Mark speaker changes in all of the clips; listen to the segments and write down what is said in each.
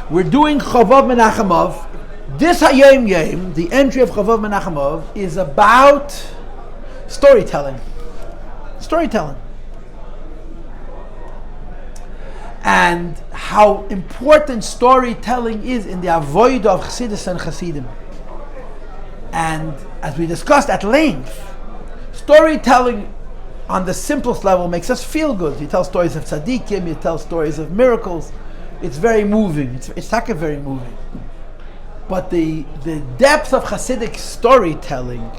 Speaker 1: We're doing Cholov Menachem. This Hayom, the entry of Cholov Menachem, is about storytelling. Storytelling. And how important storytelling is in the avodah of Chassidus and Chassidim. And as we discussed at length, storytelling on the simplest level makes us feel good. You tell stories of tzaddikim, you tell stories of miracles. It's very moving. It's very moving. But the depth of Chassidic storytelling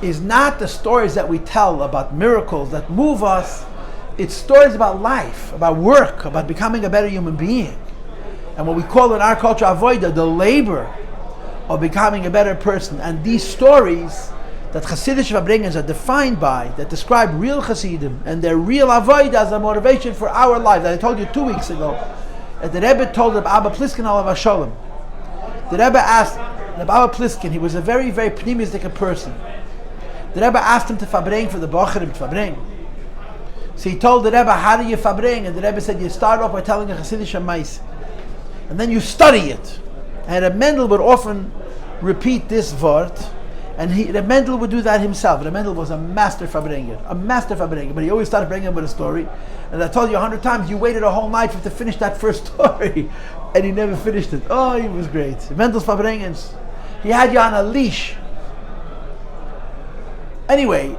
Speaker 1: is not the stories that we tell about miracles that move us. It's stories about life, about work, about becoming a better human being. And what we call in our culture avodah, the labor of becoming a better person. And these stories that Chassidic Rabbeiim are defined by, that describe real Chassidim and their real avodah as a motivation for our lives. That I told you 2 weeks ago, that the Rebbe told Reb Abba Pliskin alav hasholem. The Rebbe asked Reb Abba Pliskin, he was a very, very pneumistic person. The Rebbe asked him to fabring for the Bocherim to fabring. So he told the Rebbe, how do you fabring? And the Rebbe said, you start off by telling a Chassidic Ma'aseh, and then you study it. And Reb Mendel would often repeat this word, and Reb Mendel would do that himself. Reb Mendel was a master fabringer, but he always started bringing with a story. And I told you 100 times, you waited a whole night for him to finish that first story, and he never finished it. Oh, he was great. Mendel's fabringens. He had you on a leash. Anyway,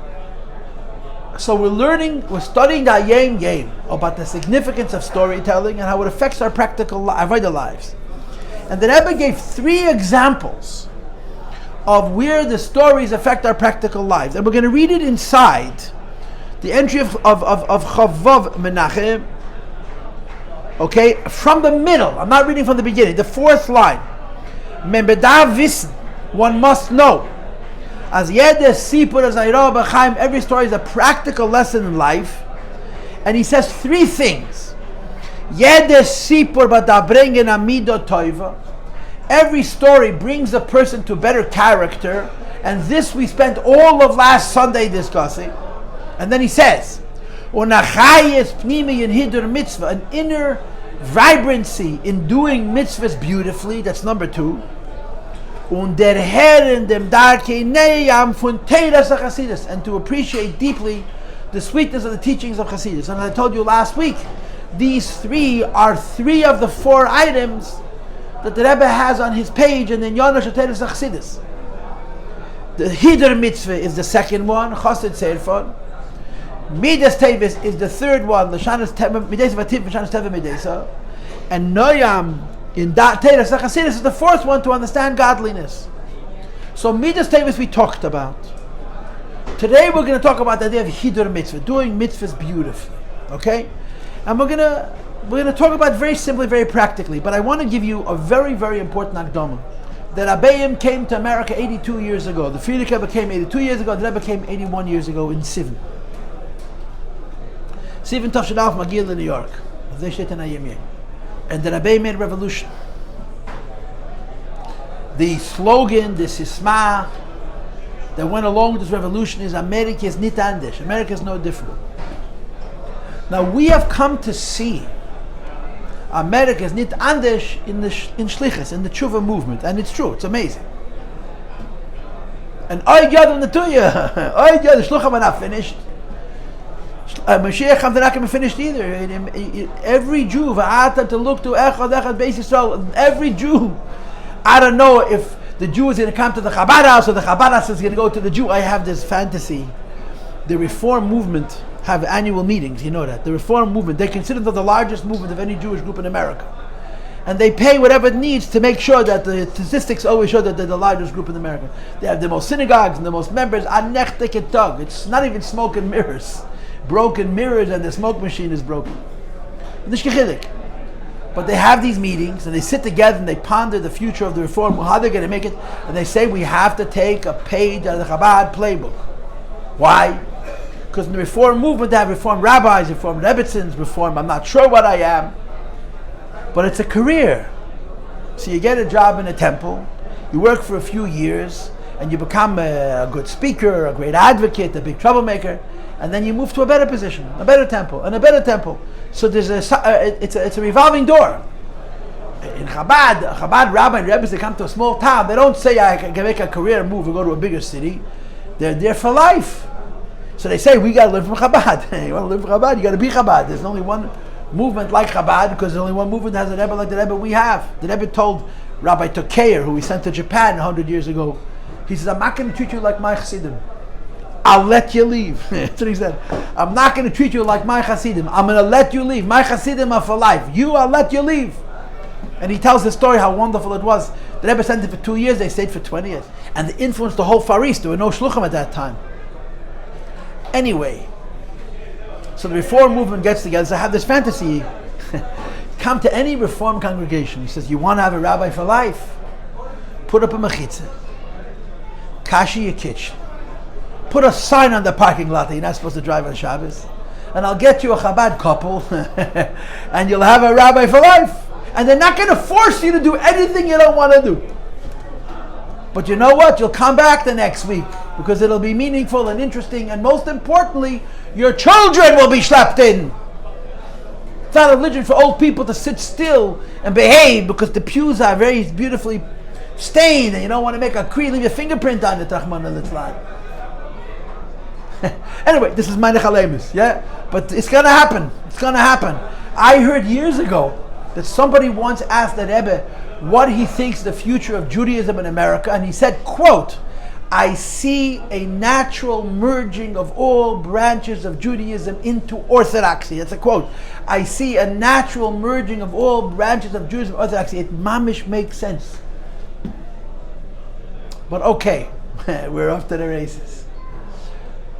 Speaker 1: so we're studying the Hayom about the significance of storytelling and how it affects our practical lives. And the Rebbe gave 3 examples of where the stories affect our practical lives. And we're going to read it inside the entry of Cholov Menachem, okay, from the middle. I'm not reading from the beginning, the 4th line. One must know. As every story is a practical lesson in life. And he says 3 things. Every story brings a person to better character. And this we spent all of last Sunday discussing. And then he says, an inner vibrancy in doing mitzvahs beautifully. That's number 2. And to appreciate deeply the sweetness of the teachings of Chassidus. And as I told you last week, these 3 are 3 of the 4 items that the Rebbe has on his page in the non-Frum Chassidus. The Hiddur Mitzvah is the 2nd one, Chassid Seirfon. Midas Tevis is the 3rd one, and Noyam in that Teres Chassidus is the 4th one, to understand godliness. So Midas Tevis we talked about. Today we're going to talk about the idea of Hiddur Mitzvah, doing mitzvahs beautifully. Okay? And we're going to talk about very simply, very practically, but I want to give you a very, very important akdama. The Rabbeiim came to America 82 years ago. The Frierdiker Rebbe came 82 years ago. The Rebbe came 81 years ago in Sivan. Sivan Tafshadaf Magil in New York. And the Rabbeiim made a revolution. The slogan, the sisma that went along with this revolution is America is nicht andersh. America is no different. Now we have come to see America is nicht andersh in Shlichus, in the Tshuva movement, and it's true. It's amazing. And the Shluchim are not finished. Mashiach they're not going to be finished either. Every Jew, to look to Echad Beis Yisrael. Every Jew, I don't know if the Jew is going to come to the Chabad house or the Chabad house is going to go to the Jew. I have this fantasy. The Reform movement have annual meetings, you know that. The Reform movement, they consider them the largest movement of any Jewish group in America. And they pay whatever it needs to make sure that the statistics always show that they're the largest group in America. They have the most synagogues and the most members. It's not even smoke and mirrors. Broken mirrors and the smoke machine is broken. But they have these meetings and they sit together and they ponder the future of the Reform, how they're going to make it. And they say we have to take a page out of the Chabad playbook. Why? Because in the Reform movement they have Reform rabbis, Reform Rebbitzins, Reform, I'm not sure what I am. But it's a career. So you get a job in a temple, you work for a few years, and you become a good speaker, a great advocate, a big troublemaker, and then you move to a better position, a better temple, and a better temple. So there's it's a revolving door. In Chabad rabbi and rebbes, they come to a small town. They don't say, I can make a career move and go to a bigger city. They're there for life. So they say, we got to live from Chabad. You want to live from Chabad? You got to be Chabad. There's only one movement like Chabad, because there's only one movement that has a Rebbe like the Rebbe we have. The Rebbe told Rabbi Tokeyer, who we sent to Japan 100 years ago, he says, I'm not going to treat you like my Chassidim. I'll let you leave. That's what he said. I'm not going to treat you like my Chassidim. I'm going to let you leave. My Chassidim are for life. You, I'll let you leave. And he tells the story how wonderful it was. The Rebbe sent it for 2 years, they stayed for 20 years. And they influenced the whole Far East. There were no shluchim at that time. Anyway, so the Reform movement gets together. So I have this fantasy. Come to any Reform congregation. He says, you want to have a rabbi for life? Put up a mechitzah. Kashi your kitchen. Put a sign on the parking lot that you're not supposed to drive on Shabbos. And I'll get you a Chabad couple. And you'll have a rabbi for life. And they're not going to force you to do anything you don't want to do. But you know what? You'll come back the next week, because it'll be meaningful and interesting, and most importantly, your children will be schlepped in. It's not a religion for old people to sit still and behave because the pews are very beautifully stained and you don't want to make a leave your fingerprint on it. Anyway, this is Menachem, yeah? But it's going to happen. It's going to happen. I heard years ago that somebody once asked the Rebbe what he thinks the future of Judaism in America, and he said, quote, I see a natural merging of all branches of Judaism into orthodoxy. That's a quote. I see a natural merging of all branches of Judaism into orthodoxy. It mamish makes sense. But okay, we're off to the races.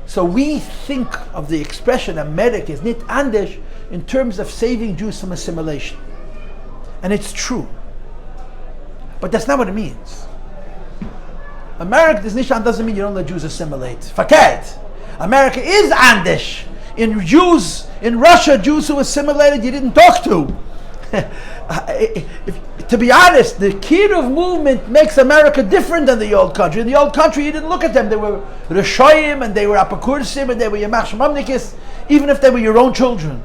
Speaker 1: So we think of the expression America is nicht andersh in terms of saving Jews from assimilation. And it's true. But that's not what it means. America is nisht doesn't mean you don't let Jews assimilate. Faket. America is andersh. In Russia, Jews who assimilated you didn't talk to. To be honest, the Kiruv movement makes America different than the old country. In the old country, you didn't look at them. They were Rishoyim, and they were Apakursim, and they were Yamach Shemamnikis, even if they were your own children.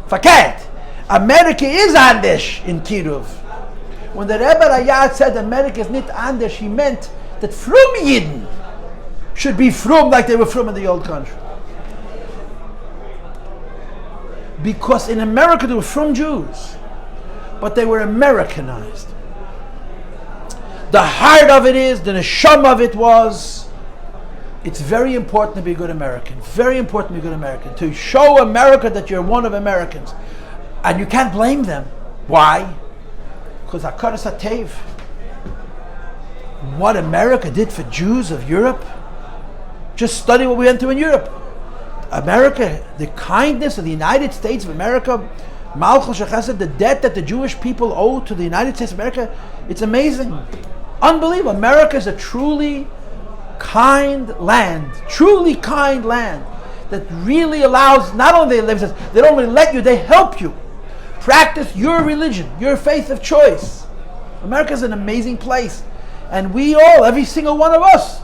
Speaker 1: Faket. America is andersh in Kiruv. When the Rebbe RaShaB said America is nicht andersh, he meant that Frum Yidden should be Frum like they were Frum in the old country. Because in America there were Frum Jews, but they were Americanized. The heart of it is, the neshama of it was, it's very important to be a good American. Very important to be a good American. To show America that you're one of Americans. And you can't blame them. Why? Because Hakaras HaTev. What America did for Jews of Europe. Just study what we went through in Europe. America, the kindness of the United States of America, Malchus Shechesed, the debt that the Jewish people owe to the United States of America, it's amazing. Unbelievable. America is a truly kind land. Truly kind land. That really allows, not only they don't really let you, they help you practice your religion, your faith of choice. America is an amazing place. And we all, every single one of us,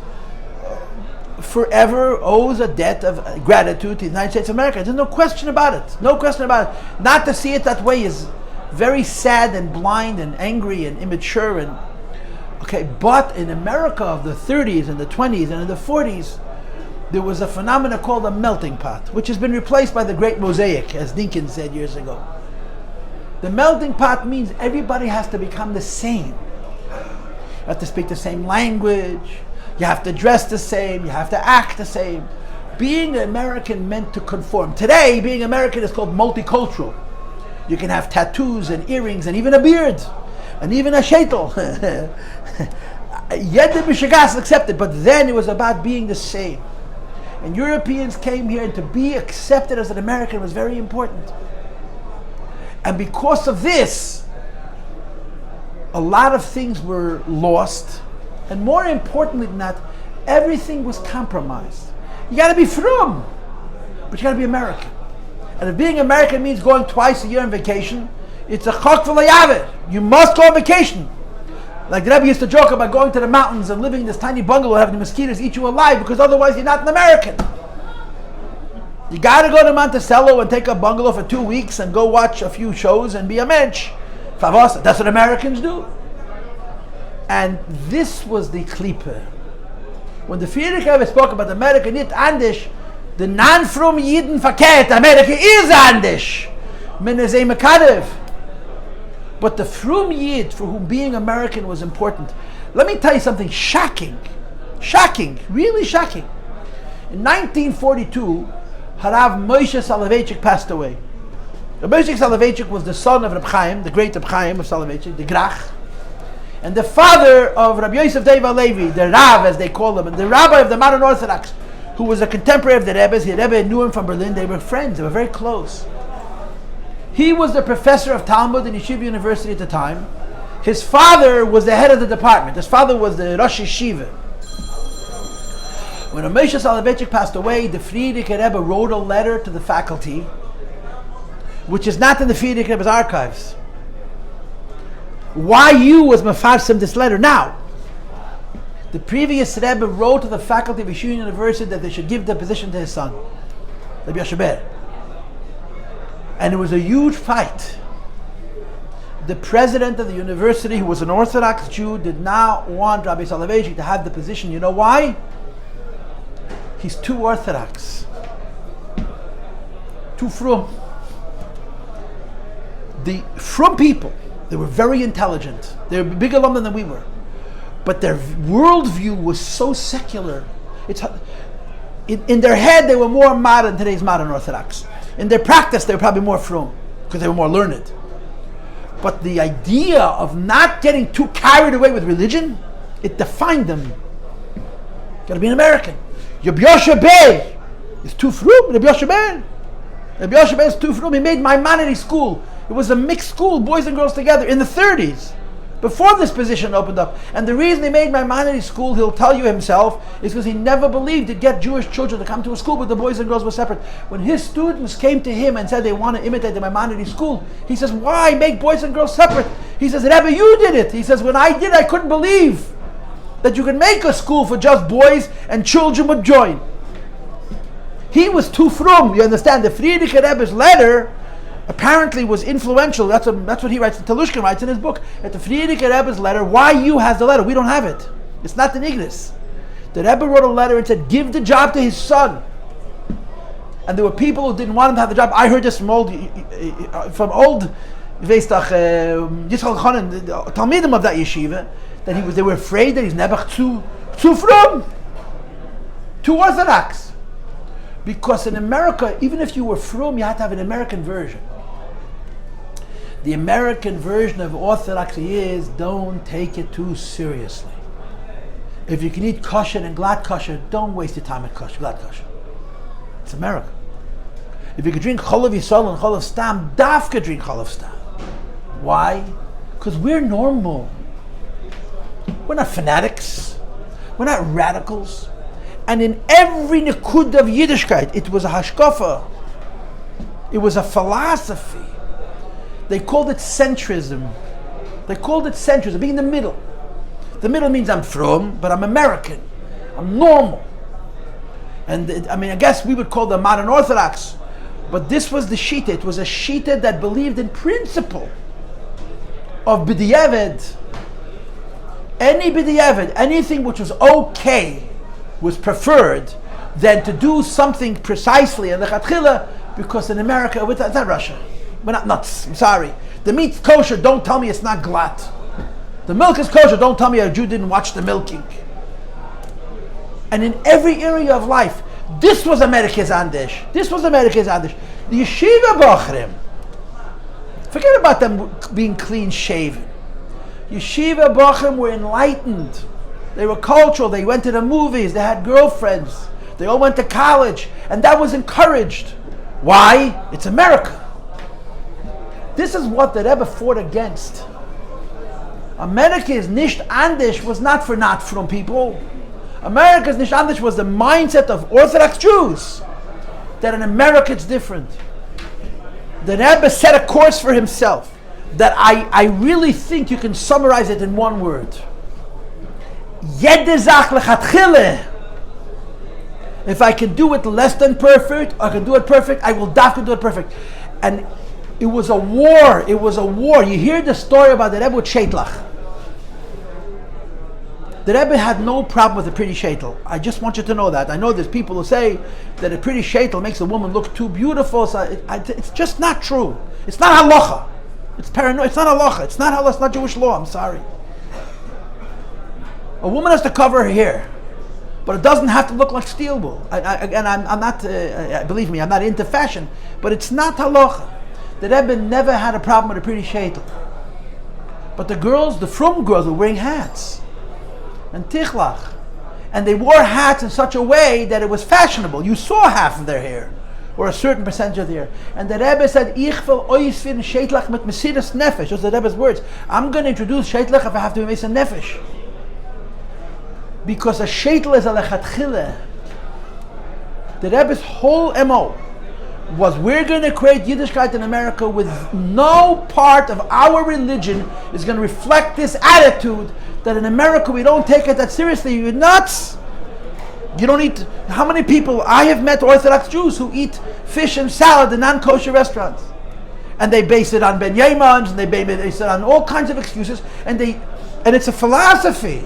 Speaker 1: forever owes a debt of gratitude to the United States of America. There's no question about it. No question about it. Not to see it that way is very sad and blind and angry and immature. And okay, but in America of the 30s and the 20s and in the 40s, there was a phenomenon called a melting pot, which has been replaced by the Great Mosaic, as Dinkins said years ago. The melting pot means everybody has to become the same. You have to speak the same language. You have to dress the same. You have to act the same. Being an American meant to conform. Today, being American is called multicultural. You can have tattoos and earrings and even a beard and even a shaitel. Yet the Mishagas accepted, but then it was about being the same. And Europeans came here, and to be accepted as an American was very important. And because of this, a lot of things were lost. And more importantly than that, everything was compromised. You got to be Frum, but you got to be American. And if being American means going twice a year on vacation, it's a chok v'layaveh. You must go on vacation. Like the Rebbe used to joke about going to the mountains and living in this tiny bungalow, having the mosquitoes eat you alive, because otherwise you're not an American. You got to go to Monticello and take a bungalow for 2 weeks and go watch a few shows and be a mensch. That's what Americans do. And this was the klipa. When the BiDieved spoke about America, nicht andersh, the non-Frum Yidden verkehrt, America is andersh. Mikarev. But the Frum Yid, for whom being American was important. Let me tell you something shocking. Shocking. Really shocking. In 1942, Harav Moshe Soloveitchik passed away. Reb Moshe Soloveitchik was the son of Reb Chaim, the great Reb Chaim of Soloveitchik, the Grach, and the father of Rabbi Yosef Deva Levi, the Rav as they call him, and the rabbi of the modern Orthodox, who was a contemporary of the Rebbe's. The Rebbe knew him from Berlin. They were friends. They were very close. He was the professor of Talmud in Yeshiva University at the time. His father was the head of the department. His father was the Rosh Yeshiva. When Moshe Soloveitchik passed away, the Frierdiker Rebbe wrote a letter to the faculty, which is not in the Frierdiker Rebbe's archives. YU was mefarsim this letter. Now, the previous Rebbe wrote to the faculty of Yeshiva University that they should give the position to his son, Rebbe RaShaB. And it was a huge fight. The president of the university, who was an Orthodox Jew, did not want Rabbi Soloveitchik to have the position. You know why? He's too Orthodox, too Frum. The Frum people, they were very intelligent. They were bigger alumni than we were. But their worldview was so secular. In their head, they were more modern, today's modern Orthodox. In their practice, they were probably more Frum, because they were more learned. But the idea of not getting too carried away with religion, it defined them. Got to be an American. Reb RaShaB is too Frum. Reb RaShaB is too Frum. He made Maimonides school. It was a mixed school, boys and girls together, in the 30s, before this position opened up. And the reason he made Maimonides school, he'll tell you himself, is because he never believed to get Jewish children to come to a school where the boys and girls were separate. When his students came to him and said they want to imitate the Maimonides school, he says, why make boys and girls separate? He says, Rebbe, you did it. He says, when I did, I couldn't believe that you could make a school for just boys and children would join. He was too Frum. You understand? The Frierdiker Rebbe's letter apparently was influential. That's what he writes. Telushkin writes in his book. At the Frierdiker Rebbe's letter, YU has the letter. We don't have it. It's not the Nigris. The Rebbe wrote a letter and said, give the job to his son. And there were people who didn't want him to have the job. I heard this from old Yitzchok Talmidim of that yeshiva, that they were afraid that he's never too Frum, too Orthodox. Because in America, even if you were Frum, you had to have an American version. The American version of Orthodoxy is, don't take it too seriously. If you can eat kosher and Glatt Kosher, don't waste your time at Glatt Kosher. It's America. If you could drink Cholov Yisroel and Cholov Stam, dafka drink Cholov Stam. Why? Because we're normal. We're not fanatics. We're not radicals. And in every nikud of Yiddishkeit, it was a hashkafa. It was a philosophy. They called it centrism. Being in the middle. The middle means I'm Frum, but I'm American. I'm normal. And I guess we would call them modern Orthodox. But this was the shita. It was a shita that believed in principle of BiDieved. Any BiDieved, anything which was okay, was preferred than to do something precisely in Lichatchila, because in America, it's not Russia. We're not nuts. I'm sorry. The meat's kosher, don't tell me it's not glatt. The milk is kosher, don't tell me a Jew didn't watch the milking. And in every area of life, this was America's andersh. The yeshiva bochrim, forget about them being clean shaven. Yeshiva bochrim were enlightened. They were cultural. They went to the movies. They had girlfriends. They all went to college. And that was encouraged. Why? It's America. This is what the Rebbe fought against. America's nisht andersh was not for not Frum people. America's nisht andersh was the mindset of Orthodox Jews. That in America it's different. The Rebbe set a course for himself. that I really think you can summarize it in one word. Jede Zach Lichatchila. If I can do it less than perfect, or I can do it perfect, I will definitely do it perfect. And it was a war. It was a war. You hear the story about the Rebbe with Shaitlach. The Rebbe had no problem with a pretty shaitel. I just want you to know that. I know there's people who say that a pretty shaitel makes a woman look too beautiful. So it's just not true. It's not halacha. It's paranoia. It's not halacha. It's not halacha. It's not Jewish law. I'm sorry. A woman has to cover her hair, but it doesn't have to look like steel wool. I'm not. Believe me, I'm not into fashion, but it's not halacha. The Rebbe never had a problem with a pretty shaitel. But the girls, the Frum girls, were wearing hats and tichlach, and they wore hats in such a way that it was fashionable. You saw half of their hair, or a certain percentage of their hair. And the Rebbe said, "Ich will oisfin sheitlach mit mesiras nefesh." Those are the Rebbe's words. I'm going to introduce sheitlach if I have to be mesiras nefesh, because a sheitel is a lechatchila. The Rebbe's whole MO was, we're going to create Yiddishkeit in America with no part of our religion is going to reflect this attitude that in America we don't take it that seriously. You're nuts. You don't eat. How many people I have met Orthodox Jews who eat fish and salad in non-kosher restaurants, and they base it on ben yemans, and they base it on all kinds of excuses, and it's a philosophy.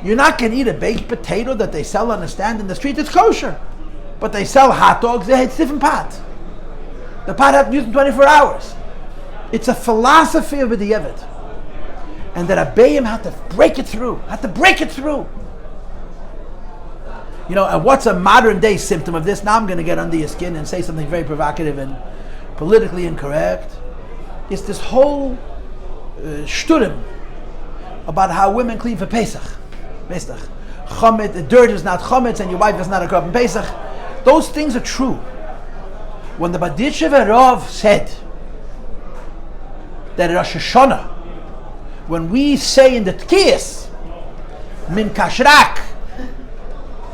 Speaker 1: You're not going to eat a baked potato that they sell on a stand in the street. It's kosher, but they sell hot dogs. It's different pot. The pot has to be used in 24 hours. It's a philosophy of BiDieved. And that Rabbeiim had to break it through. You know, and what's a modern day symptom of this? Now I'm going to get under your skin and say something very provocative and politically incorrect. It's this whole shturim about how women clean for Pesach. Chomet, the dirt is not chometz and your wife is not a korban Pesach. Those things are true. When the BiDieved Rav said that Rosh Hashanah, when we say in the Tkiyas, min kashrak,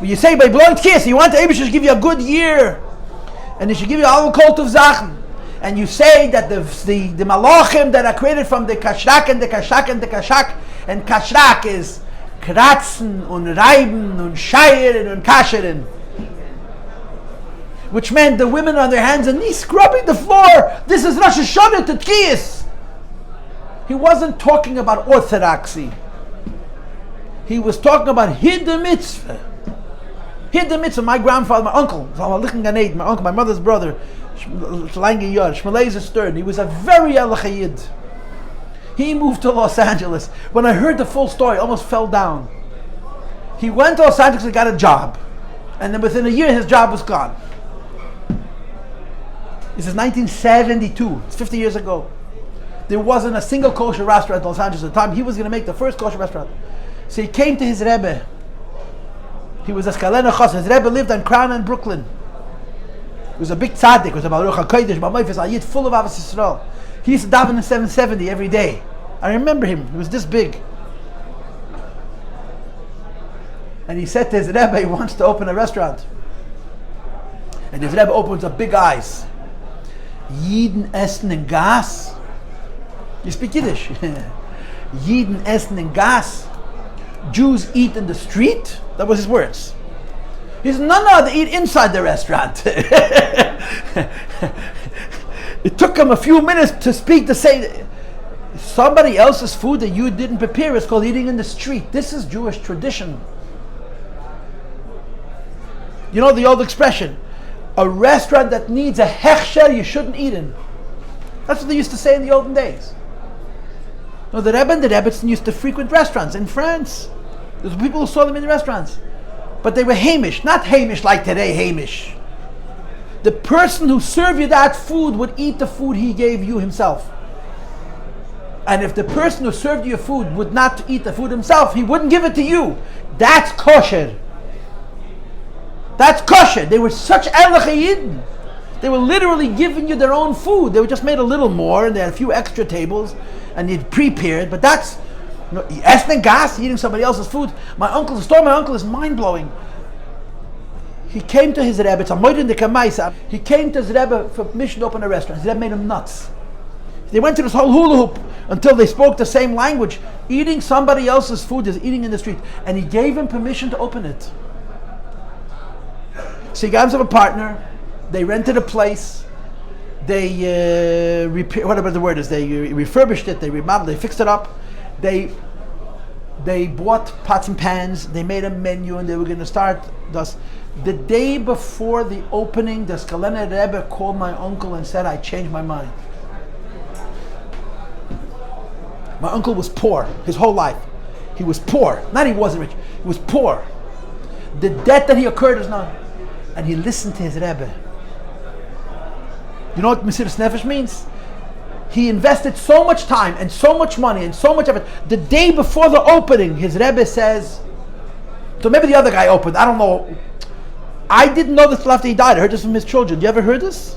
Speaker 1: when you say by blowing Tkiyas, you want the Eibusher to give you a good year, and he should give you all cult of Zachen, and you say that the malachim that are created from the kashrak and the kashak and the kashak, and kashrak is kratzen und reiben und shayren und kasheren, which meant the women on their hands and knees scrubbing the floor. This is Rosh Hashanah to Tkiyas. He wasn't talking about orthodoxy. He was talking about Hiddur Mitzvah. Hiddur Mitzvah, my grandfather, my uncle, my mother's brother, Shmelazer Stern, he was a very halacha yid. He moved to Los Angeles. When I heard the full story, I almost fell down. He went to Los Angeles and got a job. And then within a year, his job was gone. This is 1972. It's 50 years ago. There wasn't a single kosher restaurant in Los Angeles at the time. He was going to make the first kosher restaurant. So he came to his Rebbe. He was a Skalena Chassid. His Rebbe lived on Crown in Brooklyn. He was a big tzaddik. He was a Baruch HaKodesh, B'mayfis Ayid, full of Avos Yisrael. He used to daven in 770 every day. I remember him. He was this big. And he said to his Rebbe, he wants to open a restaurant. And his Rebbe opens up big eyes. Yidden essen in gas. You speak Yiddish. Yidden essen in gas. Jews eat in the street. That was his words. He said, no, they eat inside the restaurant. It took him a few minutes to speak, to say somebody else's food that you didn't prepare is called eating in the street. This is Jewish tradition. You know the old expression, a restaurant that needs a hechsher you shouldn't eat in. That's what they used to say in the olden days. No, the Rebbe and the Rebbetzin used to frequent restaurants in France. There were people who saw them in the restaurants. But they were Hamish, not Hamish like today, Hamish. The person who served you that food would eat the food he gave you himself. And if the person who served you your food would not eat the food himself, he wouldn't give it to you. That's kosher. That's kosher. They were such elachayid. They were literally giving you their own food. They were just made a little more, and they had a few extra tables, and you'd prepared. But that's ethnic gas, eating somebody else's food. The story of my uncle is mind blowing. He came to his Rebbe. It's a moed in the Kamaisa. He came to his Rebbe for permission to open a restaurant. His Rebbe made him nuts. He They went to this whole hula hoop until they spoke the same language. Eating somebody else's food is eating in the street. And he gave him permission to open it. So he got himself a partner. They rented a place. They whatever the word is, they refurbished it, they remodeled, they fixed it up. They bought pots and pans, they made a menu, and they were going to start thus. The day before the opening, the Skalene Rebbe called my uncle and said, I changed my mind. My uncle was poor his whole life. He was poor. Not he wasn't rich, he was poor. The debt that he incurred is not. And he listened to his Rebbe. You know what Mesiras Nefesh means? He invested so much time and so much money and so much effort. The day before the opening, his Rebbe says, so maybe the other guy opened, I don't know. I didn't know this till after he died. I heard this from his children. You ever heard this?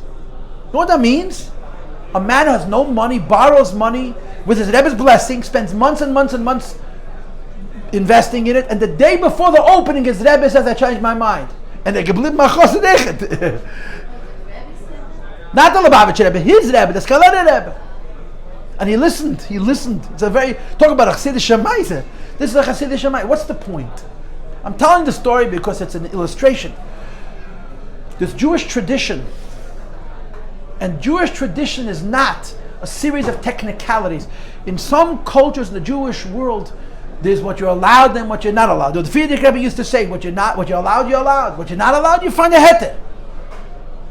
Speaker 1: You know what that means? A man who has no money, borrows money with his Rebbe's blessing, spends months and months and months investing in it, and the day before the opening, his Rebbe says, I changed my mind. And they geblieben my Chassidic. Not the Lubavitcher Rebbe, his Rebbe, the Skalene Rebbe. And he listened. It's a very, talk about a Chassidic Shemaise. This is a Chassidic Shemaise. What's the point? I'm telling the story because it's an illustration. There's Jewish tradition. And Jewish tradition is not a series of technicalities. In some cultures in the Jewish world, there's what you're allowed and what you're not allowed. The Frierdiker Rebbe used to say, what you're allowed, you're allowed. What you're not allowed, you find a heter.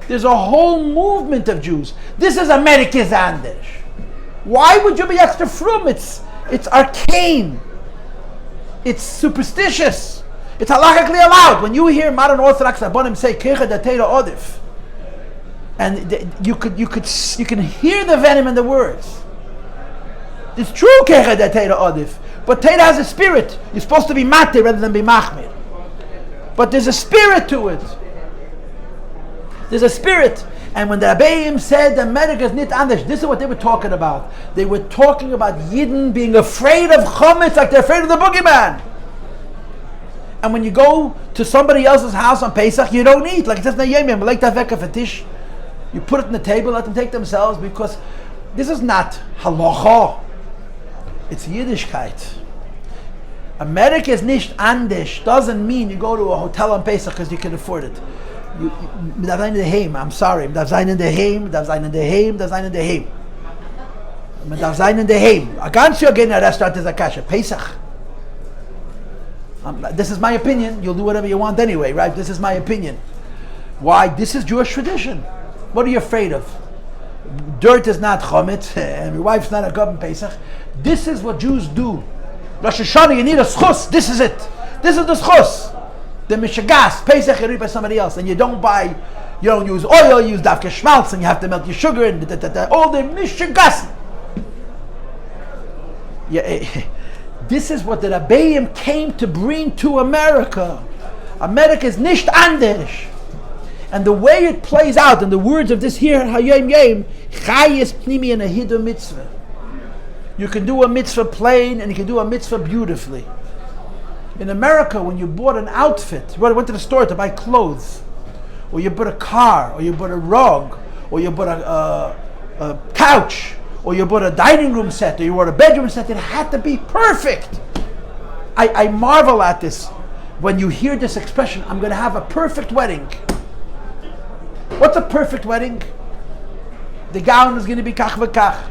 Speaker 1: There's a whole movement of Jews. This is America's andersh. Why would you be extra frum? It's arcane. It's superstitious. It's halachically allowed. When you hear modern Orthodox Rabbanim say Kecha Datera Odif, and you can hear the venom in the words. It's true Kecha Datera Odif, but Teda has a spirit. You're supposed to be mate rather than be machmir. But there's a spirit to it. There's a spirit. And when the Rabbeiim said America's nicht andersh, this is what they were talking about. They were talking about Yidden being afraid of chametz like they're afraid of the boogeyman. And when you go to somebody else's house on Pesach, you don't eat. Like it says in the Hayom, like that fetish. You put it on the table, let them take themselves, because this is not halacha. It's Yiddishkeit. America's nicht andersh doesn't mean you go to a hotel on Pesach because you can afford it. I'm sorry. I can't see again in a restaurant is a kasha. Pesach. This is my opinion. You'll do whatever you want anyway, right? This is my opinion. Why? This is Jewish tradition. What are you afraid of? Dirt is not chometz, and your wife's not a gob in Pesach. This is what Jews do. Rosh Hashanah, you need a schus. This is it. This is the schus. The mishagas, Pesach you read by somebody else, and you don't use oil, you use davke schmaltz, and you have to melt your sugar, and all the mishagas. Yeah, this is what the Rabbeiim came to bring to America. America's nicht andersh. And the way it plays out, in the words of this here, Hayom Yom, chayes pnimi and a Hiddur Mitzvah. You can do a mitzvah plain, and you can do a mitzvah beautifully. In America, when you bought an outfit, you went to the store to buy clothes, or you bought a car, or you bought a rug, or you bought a couch, or you bought a dining room set, or you bought a bedroom set, it had to be perfect. I marvel at this. When you hear this expression, I'm going to have a perfect wedding. What's a perfect wedding? The gown is going to be kach v'kach,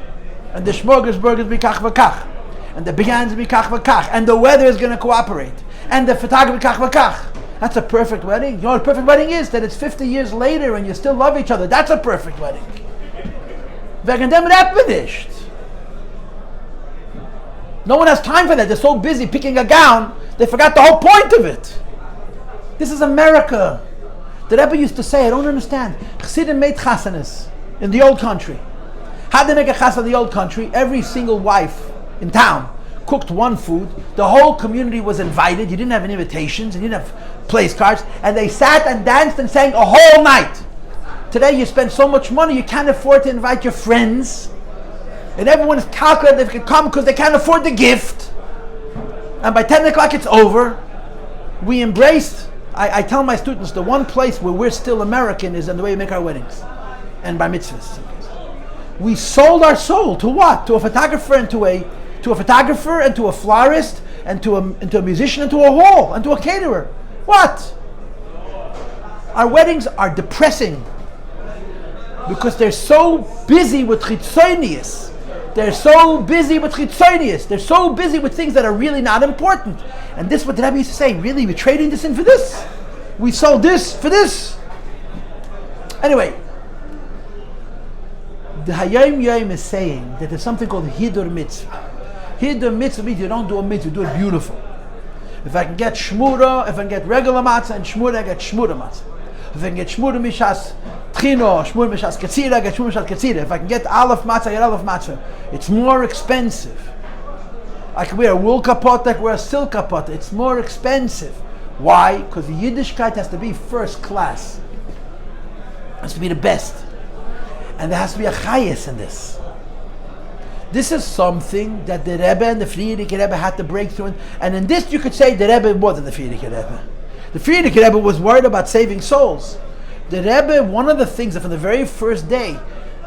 Speaker 1: and the smorgasbord is be kach v'kach, and the bigans will be kach v'kach, and the weather is going to cooperate, and the photography kach v'kach. That's a perfect wedding. You know what a perfect wedding is? That it's 50 years later and you still love each other. That's a perfect wedding. Wegen dem redt man nicht. No one has time for that. They're so busy picking a gown, they forgot the whole point of it. This is America. The Rebbe used to say, I don't understand. Chassidim made chasanas in the old country. How did they make a chasana in the old country? Every single wife in town cooked one food. The whole community was invited. You didn't have any invitations. You didn't have place cards. And they sat and danced and sang a whole night. Today you spend so much money, you can't afford to invite your friends. And everyone is calculating if they can come because they can't afford the gift. And by 10 o'clock it's over. We embraced, I tell my students, the one place where we're still American is in the way we make our weddings. And by mitzvahs. We sold our soul to what? To a photographer and to a florist and to a musician and to a hall and to a caterer. What? Our weddings are depressing because they're so busy with chitzonius. They're so busy with chitzonius. They're so busy with things that are really not important. And this is what the Rebbe used to say. Really, we're trading this in for this. We sold this for this. Anyway, the Hayom is saying that there's something called Hiddur Mitzvah. Hiddur Mitzvah means you don't do a mitzvah, you do it beautiful. If I can get shmura, if I can get regular matzah and shmura, I get shmura matzah. If I can get shmura mishas tchino, shmura mishas katsira, I get shmura mishas katsira. If I can get aleph matzah, I get aleph matzah. It's more expensive. I can wear a wool kapot, I can wear a silk kapot. It's more expensive. Why? Because the Yiddishkeit has to be first class. It has to be the best. And there has to be a chayes in this. This is something that the Rebbe and the Frierdiker Rebbe had to break through. And in this you could say the Rebbe wasn't the Frierdiker Rebbe. The Frierdiker Rebbe was worried about saving souls. The Rebbe, one of the things that from the very first day,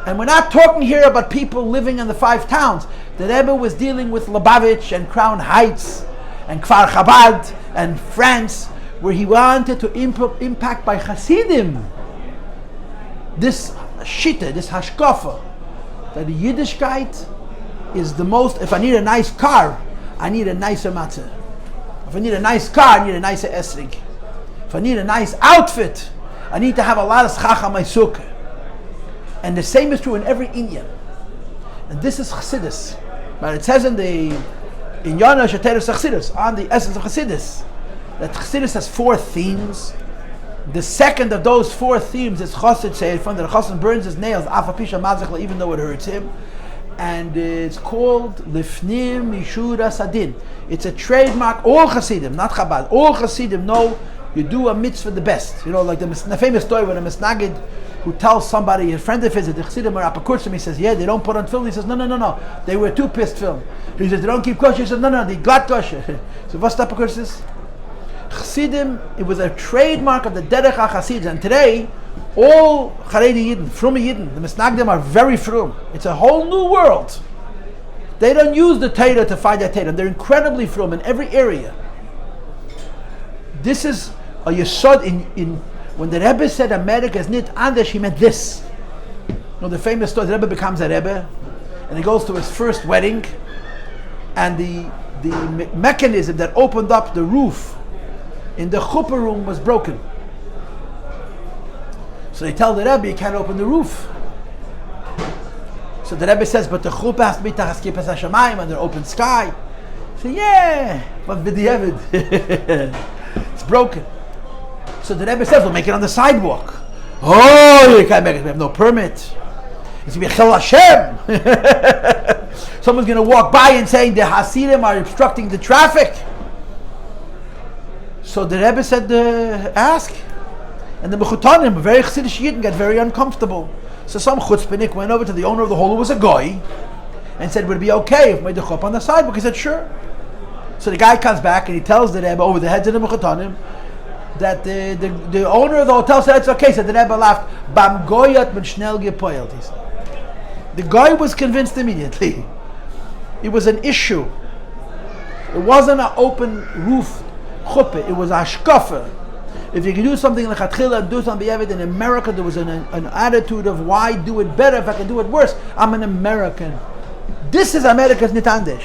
Speaker 1: and we're not talking here about people living in the 5 towns. The Rebbe was dealing with Lubavitch and Crown Heights and Kfar Chabad and France, where he wanted to impact by Chassidim this shitta, this hashkafa, that the Yiddishkeit is the most. If I need a nice car, I need a nicer matzah. If I need a nice car, I need a nicer esrig. If I need a nice outfit, I need to have a lot of schach on my sukkah. And the same is true in every Indian. And this is Chassidus. But it says in Yana Shateres Chassidus, on the essence of Chassidus, that Chassidus has 4 themes. The second of those 4 themes is Chassid Seir, from that Chassid burns his nails, Afapisha Mazachla, even though it hurts him. And it's called Lifnim Mishura Sadin. It's a trademark. All Chassidim, not Chabad, all Chassidim know you do a mitzvah the best. You know, like the famous story when a Misnagid who tells somebody, a friend of his, the Chassidim are apakursim, he says, yeah, they don't put on film. He says, no. They wear 2-pissed film. He says, they don't keep kosher. He says, no, the Glatt Kosher. So what's the apakursis? Chassidim, it was a trademark of the Derech HaChassidim. And today, all Haredi Yidden, Frum Yidden, the Misnagdim are very Frum. It's a whole new world. They don't use the Torah to find their Torah. They're incredibly Frum in every area. This is a Yesod in when the Rebbe said America is nicht andersh, he meant this. You know the famous story, the Rebbe becomes a Rebbe and he goes to his first wedding and the mechanism that opened up the roof in the chuppah room was broken. So they tell the Rebbe, you can't open the roof. So the Rebbe says, but the chuppah has to be tachas kippas hashamayim under open sky. So yeah, but BiDieved, it's broken. So the Rebbe says, we'll make it on the sidewalk. Oh, you can't make it, we have no permit. It's going to be Chil Hashem. Someone's going to walk by and saying the Hasidim are obstructing the traffic. So the Rebbe said, ask. And the Mechutanim, very Chassidic Yidden, got very uncomfortable. So some chutzpahnik went over to the owner of the hall, who was a goy, and said, would it be okay if we made the chuppah on the sidewalk? He said, sure. So the guy comes back and he tells the Rebbe over the heads of the Mechutanim that the owner of the hotel said it's okay. So the Rebbe laughed. Bam goyat mit schnell gepoilt. The guy was convinced immediately. It was an issue. It wasn't an open roof chuppah. It was a hashkafa. If you can do something like Lichatchila and do something BiDieved, in America there was an attitude of why do it better if I can do it worse. I'm an American. This is America's nicht andersh.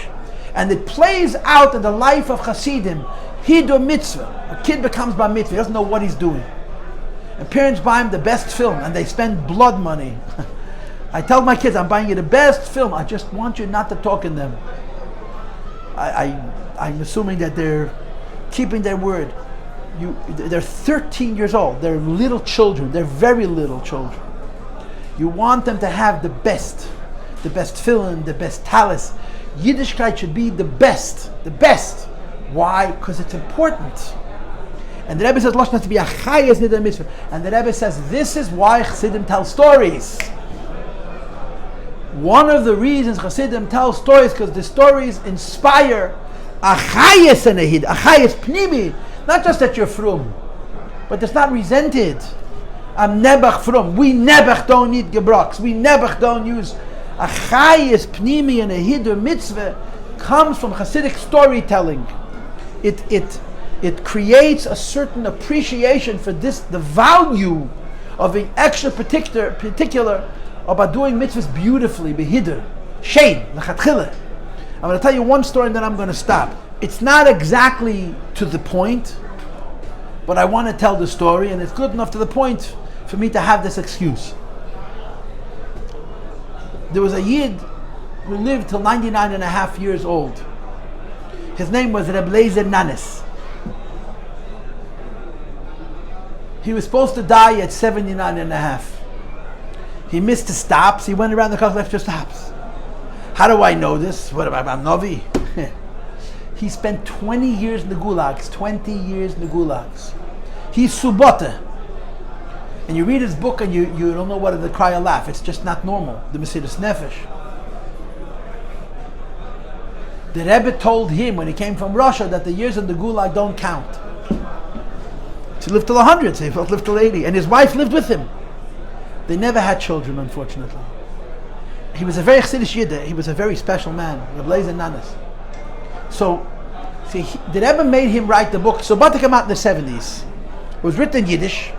Speaker 1: And it plays out in the life of Chassidim. Hiddur Mitzvah. A kid becomes bar mitzvah. He doesn't know what he's doing. And parents buy him the best film and they spend blood money. I tell my kids, I'm buying you the best film. I just want you not to talk in them. I'm assuming that they're keeping their word. They're 13 years old. They're little children. They're very little children. You want them to have the best film, the best talis. Yiddishkeit should be the best. Why? Because it's important. And the Rebbe says, Lashon has to be a chayes nidar mitzvah. And the Rebbe says, this is why Chassidim tell stories. One of the reasons Chassidim tell stories, because the stories inspire a chayes and a hid, a chayes pnimi. Not just that you're frum, but it's not resented. I'm nebach frum. We nebach don't eat gebroks. We nebach don't use A chayis pnimi and a Hiddur Mitzvah comes from Chassidic storytelling. It creates a certain appreciation for this, the value of being extra particular about doing mitzvahs beautifully, behiddur, shein, lichatchila. I'm going to tell you one story and then I'm going to stop. It's not exactly to the point, but I want to tell the story, and it's good enough to the point for me to have this excuse. There was a Yid who lived till 99 and a half years old. His name was Reb Lazer Nanos. He was supposed to die at 79 and a half. He missed the stops. He went around the couple extra stops. How do I know this? What am I, I'm Novi? He spent 20 years in the gulags. 20 years in the gulags. He's subota. And you read his book and you don't know whether to cry or laugh. It's just not normal. The Mesiras Nefesh. The Rebbe told him when he came from Russia that the years in the gulag don't count. He lived till 100, so he lived till 80. And his wife lived with him. They never had children, unfortunately. He was a very Chassidic Yid. He was a very special man, Reb Lazer Nanos. So, see, the Rebbe made him write the book. So, Bata came out in the 70s. It was written in Yiddish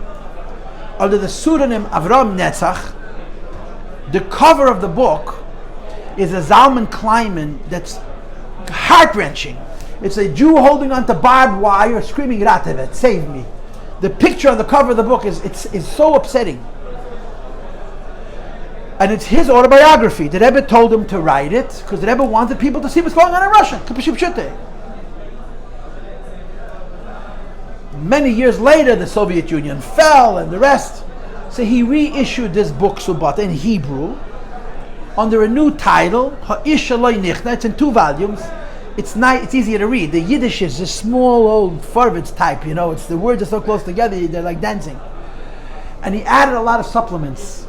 Speaker 1: under the pseudonym Avram Netzach. The cover of the book is a Zalman Kleinman that's heart-wrenching. It's a Jew holding onto barbed wire, screaming, "Ratevet, save me." The picture on the cover of the book is so upsetting. And it's his autobiography. The Rebbe told him to write it because the Rebbe wanted people to see what's going on in Russia. Many years later, the Soviet Union fell and the rest. So he reissued this book, Subata, in Hebrew, under a new title, Ha'ish Aloi Nichna. It's in 2 volumes. It's nice. It's easier to read. The Yiddish is a small old Farvitz type. You know, it's the words are so close together they're like dancing. And he added a lot of supplements,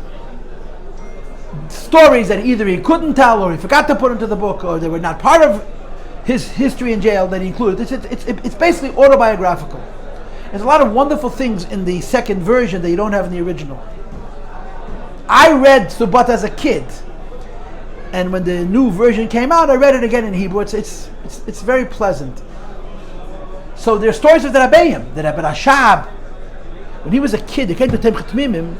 Speaker 1: stories that either he couldn't tell or he forgot to put into the book, or they were not part of his history in jail that he included. It's basically autobiographical. There's a lot of wonderful things in the second version that you don't have in the original. I read Subat as a kid, and when the new version came out, I read it again in Hebrew. It's very pleasant. So there are stories of the Rabbeiim, the Rebbe RaShaB. When he was a kid, he came to Temchat Mimim.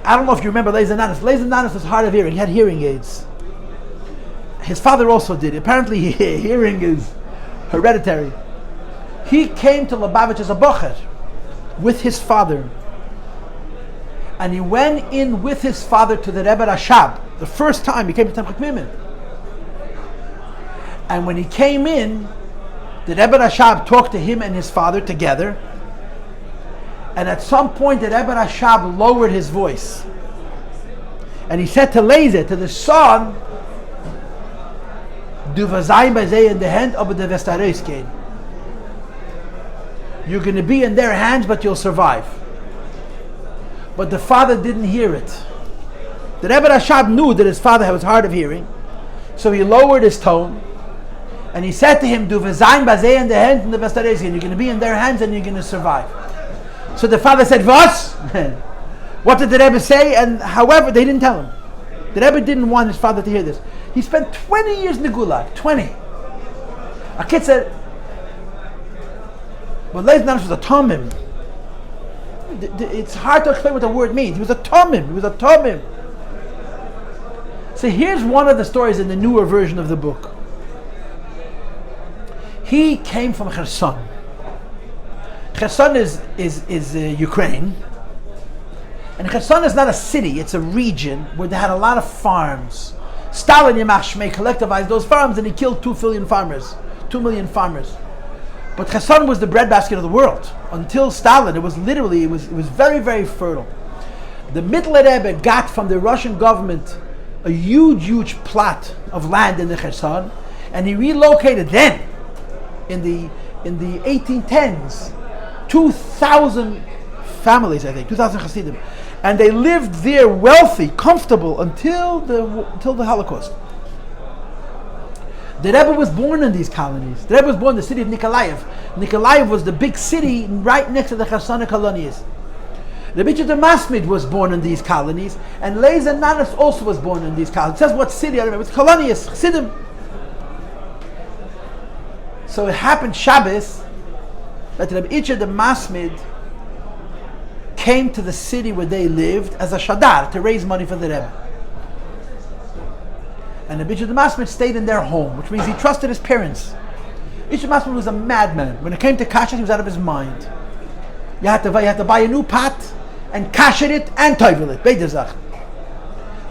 Speaker 1: I don't know if you remember Lazer Nanos. Lazer Nanos was hard of hearing. He had hearing aids. His father also did. Apparently, hearing is hereditary. He came to Lubavitch as a bocher with his father. And he went in with his father to the Rebbe RaShaB. The first time he came to Temchat Mimim. And when he came in, the Rebbe RaShaB talked to him and his father together. And at some point, the Rebbe RaShaB lowered his voice. And he said to Lazer, to the son, Du vazayim bazeh in the hand of the Vestareiskein. You're going to be in their hands, but you'll survive. But the father didn't hear it. The Rebbe RaShaB knew that his father was hard of hearing, so he lowered his tone, and he said to him, Du vazayim bazeh in the hand of the Vestareiskein. You're going to be in their hands, and you're going to survive. So the father said, "Was?" What did the Rebbe say? And however, they didn't tell him. The Rebbe didn't want his father to hear this. He spent 20 years in the gulag. 20. A kid said, "Well, Lazer Nanos was a tomim." It's hard to explain what the word means. He was a tomim. He was a tomim. So here's one of the stories in the newer version of the book. He came from Kherson. Kherson is Ukraine, and Kherson is not a city; it's a region where they had a lot of farms. Stalin Yamach Shmei collectivized those farms, and he killed 2 million farmers. But Kherson was the breadbasket of the world until Stalin. It was very, very fertile. The Middle Rebbe got from the Russian government a huge plot of land in the Kherson, and he relocated then in the 1810s. 2,000 families, I think, 2,000 Chassidim, and they lived there wealthy, comfortable until the Holocaust. The Rebbe was born in these colonies. The Rebbe was born in the city of Nikolaev. Nikolaev was the big city right next to the Kherson colonies. Reb Yitzchok Masmid was born in these colonies, and Lazer Nanos also was born in these colonies. It says what city, I remember, it's Colonius, Chassidim. So it happened Shabbos that Reb Yitzchok Masmid came to the city where they lived as a shadar to raise money for the Rebbe. And Reb Yitzchok Masmid stayed in their home, which means he trusted his parents. Yitzchok Masmid was a madman. When it came to kasher, he was out of his mind. You had to buy a new pot and kasher it and toivel it. BiDieved.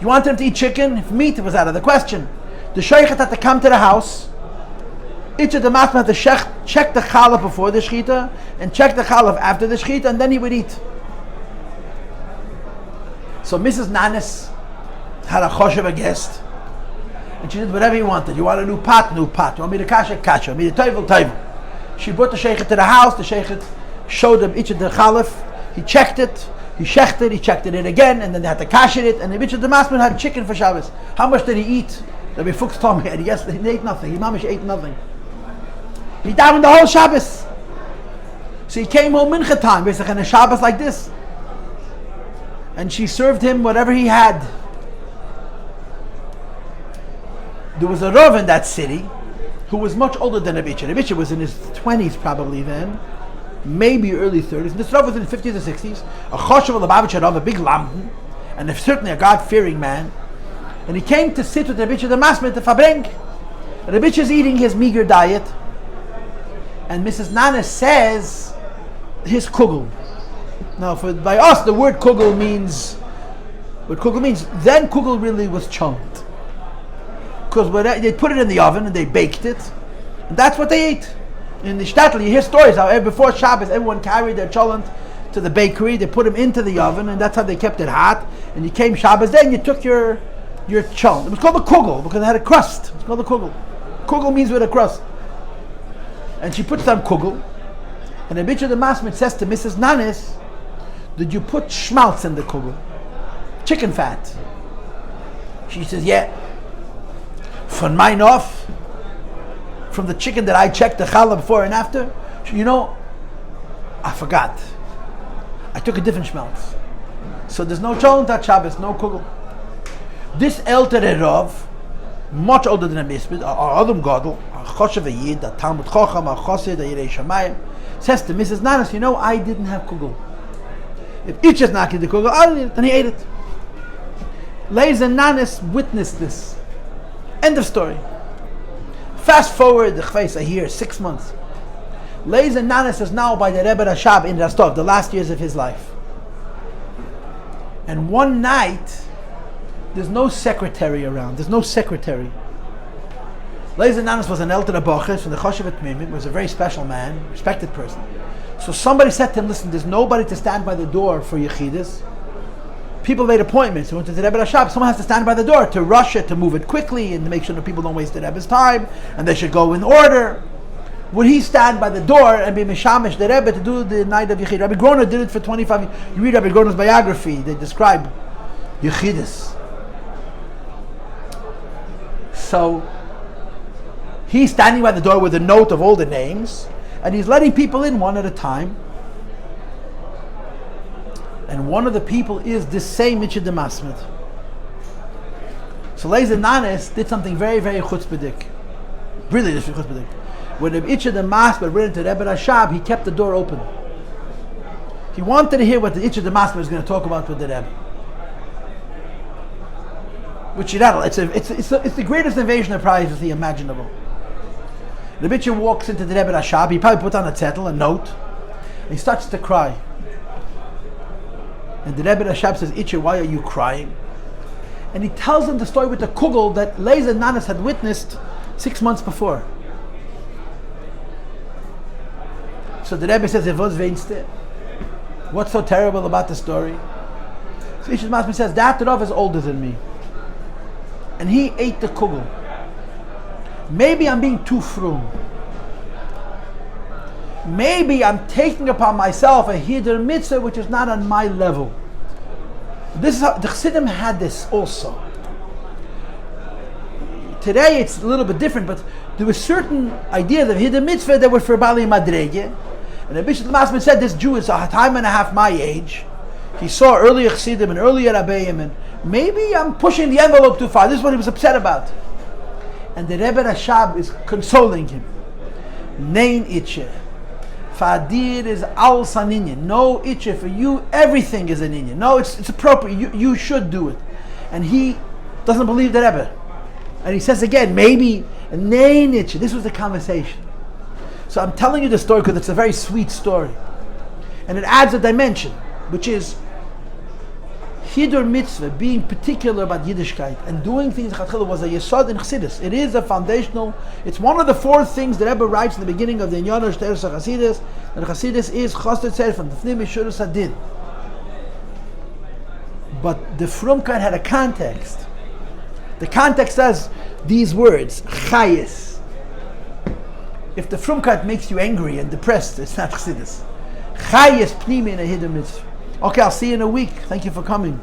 Speaker 1: You wanted him to eat chicken? If meat was out of the question. The sheikhet had to come to the house. Yitzchok Masmid had to check the cholov before the shechita and check the cholov after the shechita, and then he would eat. So Mrs. Nanos had a choshev, a guest, and she did whatever he wanted. You want a new pot? New pot. You want me to kasher? Kasher. You want me to toivel? Toivel. She brought the sheikhet to the house. The sheikhet showed him Yitzchok the cholov. He checked it. He shecht it. He checked it again, and then they had to kasher it. And the Yitzchok Masmid had chicken for Shabbos. How much did he eat? Rabbi Fuchs told me, and yes, he ate nothing. He mamish ate nothing. He davened the whole Shabbos. So he came home mincha time, basically, in a Shabbos like this. And she served him whatever he had. There was a Rav in that city who was much older than Reb Yitzchok. Reb Yitzchok was in his 20s probably then, maybe early 30s. This Rav was in his 50s or 60s. A Choshev Lubavitcher Rav, a big lamden, and certainly a God-fearing man. And he came to sit with Reb Yitzchok Masmid to Fabrenk. Reb Yitzchok is eating his meager diet. And Mrs. Nanos says, his kugel. Now, by us, the word kugel means, then kugel really was chunked. Because they put it in the oven and they baked it. And that's what they ate. In the shtetl, you hear stories how before Shabbos, everyone carried their cholent to the bakery, they put them into the oven, and that's how they kept it hot. And you came Shabbos day and you took your cholent. It was called a kugel because it had a crust. It's called a kugel. Kugel means with a crust. And she puts down kugel, and the Yitzchok Masmid says to Mrs. Nanos, did you put schmaltz in the kugel? Chicken fat. She says, yeah. Von mine off, from the chicken that I checked the challah before and after, you know, I forgot. I took a different schmaltz. So there's no cholent at Shabbos, no kugel. This elder Rav, much older than a Misbid, Adam Gadol, a Choshev, a Yid, a Talmud Chacham, a Chassid, a Yirei Shamayim, says to Mrs. Nanos, you know, I didn't have kugel. If Yitzchok knocked the kugel, I'll eat it, and he ate it. Lazer Nanos witnessed this. End of story. Fast forward, the chveis a year, 6 months. Lazer Nanos is now by the Rebbe RaShaB in Rostov, the last years of his life. And one night, there's no secretary around. There's no secretary. Lazer Nanos was an elder Boches from the Choshev Tmimim, was a very special man, respected person. So somebody said to him, listen, there's nobody to stand by the door for Yechidus. People made appointments. He went to the Rebbe RaShaB. Someone has to stand by the door to rush it, to move it quickly, and to make sure that people don't waste the Rebbe's time, and they should go in order. Would he stand by the door and be mishamish the Rebbe to do the night of Yechid? Rabbi Groner did it for 25 years. You read Rabbi Groner's biography, they describe Yechidus. So, he's standing by the door with a note of all the names, and he's letting people in one at a time. And one of the people is this same Yitzchok Masmid. So Lazer Nanos did something very, very chutzpahdik. Really chutzpahdik. When Yitzchok Masmid went into Rebbe RaShaB, he kept the door open. He wanted to hear what the Yitzchok Masmid was going to talk about with the Rebbe. Which it's the greatest invasion of privacy imaginable. The Yitzchok walks into the Rebbe RaShaB, he probably put on a zettel, a note, and he starts to cry. And the Rebbe RaShaB says, Yitzchok, why are you crying? And he tells him the story with the kugel that Lazer Nanos had witnessed 6 months before. So the Rebbe says, what's so terrible about the story? So Yitzchok Masmid says, that Rav is older than me. And he ate the kugel. Maybe I'm being too frum. Maybe I'm taking upon myself a Hiddur Mitzvah which is not on my level. This is how the Chassidim had this also. Today it's a little bit different, but there were certain ideas of Hiddur Mitzvah that were for Bali Madrege. And the Bishop Masmid said this Jew is a time and a half my age. He saw earlier Chassidim and earlier Rabbeiim, and maybe I'm pushing the envelope too far. This is what he was upset about. And the Rebbe RaShaB is consoling him. Nein itche. Fadir is al saninyan. No itche. For you, everything is an inyan. No, it's appropriate. You should do it. And he doesn't believe the Rebbe. And he says again, maybe, nein itche. This was the conversation. So I'm telling you the story because it's a very sweet story. And it adds a dimension, which is Hiddur Mitzvah, being particular about Yiddishkeit and doing things Lichatchila was a yesod in Chassidus. It is a foundational, it's one of the four things that Rebbe writes in the beginning of the andersh Chassidus, and Chassidus is Chosed Tzedek from the Fnim Yeshurus Hadin. But the Frumkeit had a context. The context says these words, Chayis. If the Frumkeit makes you angry and depressed, it's not Chassidus. Chayis Pnimi in a Hiddur Mitzvah. Okay, I'll see you in a week. Thank you for coming.